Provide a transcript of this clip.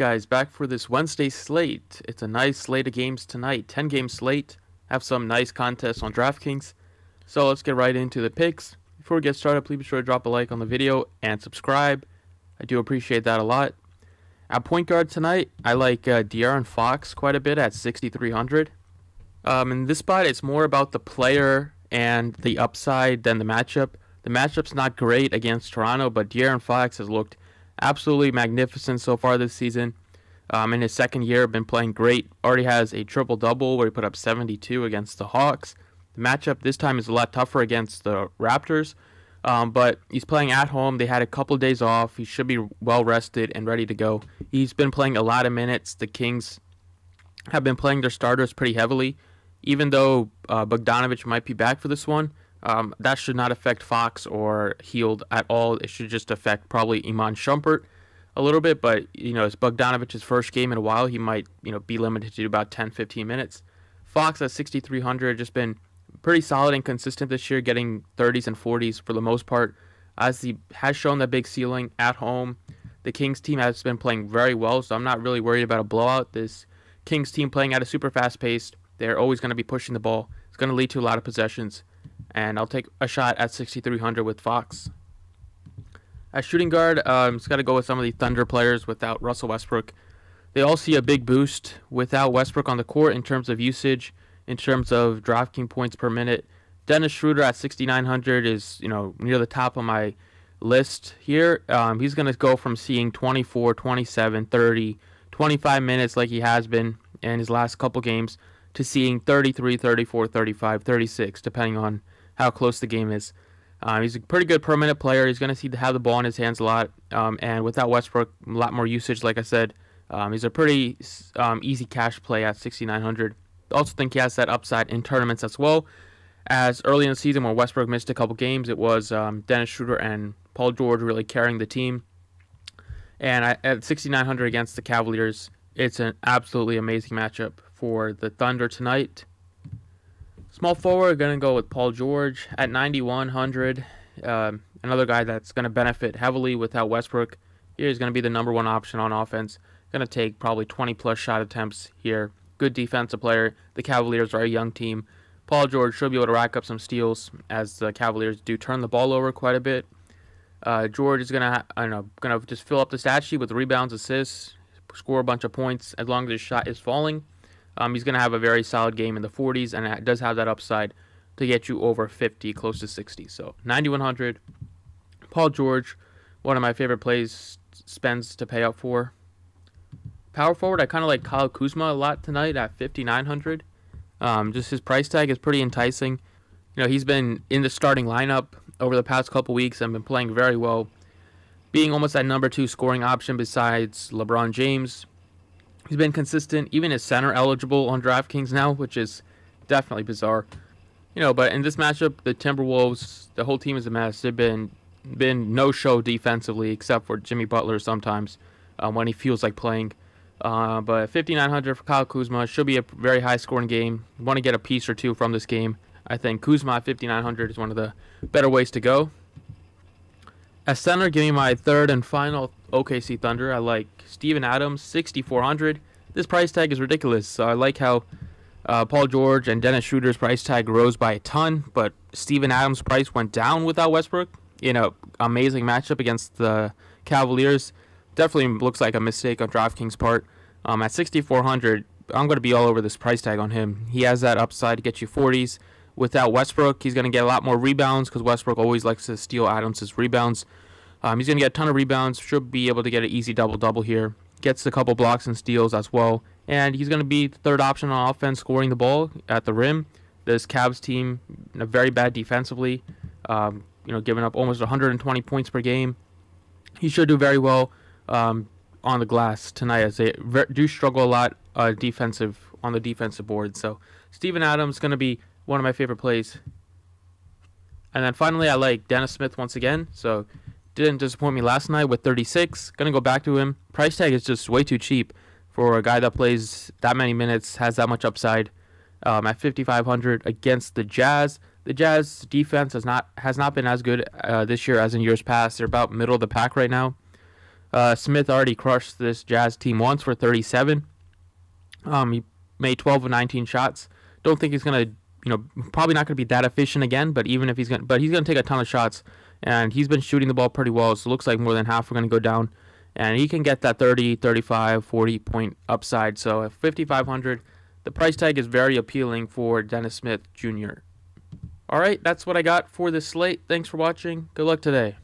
guys? Back for this Wednesday slate. It's a nice slate of games tonight. 10-game slate. Have some nice contests on DraftKings. So let's get right into the picks. Before we get started, please be sure to drop a like on the video and subscribe. I do appreciate that a lot. At point guard tonight, I like Darren Fox quite a bit at 6,300. In this spot, it's more about the player and the upside than the matchup. The matchup's not great against Toronto, but Darren Fox has looked absolutely magnificent so far this season. In his second year, been playing great. Already has a triple-double where he put up 72 against the Hawks. The matchup this time is a lot tougher against the Raptors, but he's playing at home. They had a couple of days off. He should be well-rested and ready to go. He's been playing a lot of minutes. The Kings have been playing their starters pretty heavily. Even though Bogdanovic might be back for this one, that should not affect Fox or Hield at all. It should just affect probably Iman Shumpert a little bit, but it's Bogdanovic's first game in a while. He might be limited to about 10-15 minutes. Fox at 6,300 just been pretty solid and consistent this year, getting 30s and 40s for the most part, as he has shown that big ceiling at home. The Kings team has been playing very well, so I'm not really worried about a blowout. This Kings team playing at a super fast pace. They're always going to be pushing the ball. It's going to lead to a lot of possessions. And I'll take a shot at 6,300 with Fox. At shooting guard, it's got to go with some of the Thunder players without Russell Westbrook. They all see a big boost without Westbrook on the court in terms of usage, in terms of DraftKings points per minute. Dennis Schroder at 6,900 is near the top of my list here. He's going to go from seeing 24, 27, 30, 25 minutes like he has been in his last couple games to seeing 33, 34, 35, 36, depending on how close the game is. He's a pretty good per-minute player. He's going to have the ball in his hands a lot. And without Westbrook, a lot more usage, like I said. He's a pretty easy cash play at 6,900. I also think he has that upside in tournaments as well. As early in the season when Westbrook missed a couple games, it was Dennis Schroder and Paul George really carrying the team. And at 6,900 against the Cavaliers, it's an absolutely amazing matchup for the Thunder tonight. Small forward, going to go with Paul George at 9,100. Another guy that's going to benefit heavily without Westbrook. Here is going to be the number one option on offense. Going to take probably 20-plus shot attempts here. Good defensive player. The Cavaliers are a young team. Paul George should be able to rack up some steals as the Cavaliers do turn the ball over quite a bit. George is going to just fill up the stat sheet with rebounds, assists, score a bunch of points as long as his shot is falling. He's going to have a very solid game in the 40s, and it does have that upside to get you over 50, close to 60. So 9,100. Paul George, one of my favorite plays, spends to pay up for. Power forward, I kind of like Kyle Kuzma a lot tonight at 5,900. Just his price tag is pretty enticing. He's been in the starting lineup over the past couple weeks and been playing very well, being almost that number 2 scoring option besides LeBron James. He's been consistent, even as center eligible on DraftKings now, which is definitely bizarre. But in this matchup, the Timberwolves, the whole team is a mess. They've been no-show defensively, except for Jimmy Butler sometimes when he feels like playing. But 5,900 for Kyle Kuzma should be a very high-scoring game. You want to get a piece or two from this game. I think Kuzma at 5,900 is one of the better ways to go. As center, give me my third and final OKC Thunder. I like Steven Adams, 6,400. This price tag is ridiculous. So I like how Paul George and Dennis Schroder's price tag rose by a ton, but Steven Adams' price went down without Westbrook. Amazing matchup against the Cavaliers. Definitely looks like a mistake on DraftKings' part. At 6,400, I'm going to be all over this price tag on him. He has that upside to get you 40s. Without Westbrook, he's going to get a lot more rebounds because Westbrook always likes to steal Adams' rebounds. He's going to get a ton of rebounds. Should be able to get an easy double-double here. Gets a couple blocks and steals as well. And he's going to be the third option on offense, scoring the ball at the rim. This Cavs team, very bad defensively. Giving up almost 120 points per game. He should do very well on the glass tonight, as they do struggle a lot on the defensive board. So Steven Adams is going to be one of my favorite plays. And then finally, I like Dennis Smith once again. So didn't disappoint me last night with 36. Going to go back to him. Price tag is just way too cheap for a guy that plays that many minutes, has that much upside. At 5,500 against the Jazz. The Jazz defense has not been as good this year as in years past. They're about middle of the pack right now. Smith already crushed this Jazz team once for 37. He made 12 of 19 shots. Don't think he's gonna, probably not gonna be that efficient again. But even if he's gonna take a ton of shots, and he's been shooting the ball pretty well. So it looks like more than half are gonna go down, and he can get that 30, 35, 40 point upside. So at 5,500, the price tag is very appealing for Dennis Smith Jr. All right, that's what I got for this slate. Thanks for watching. Good luck today.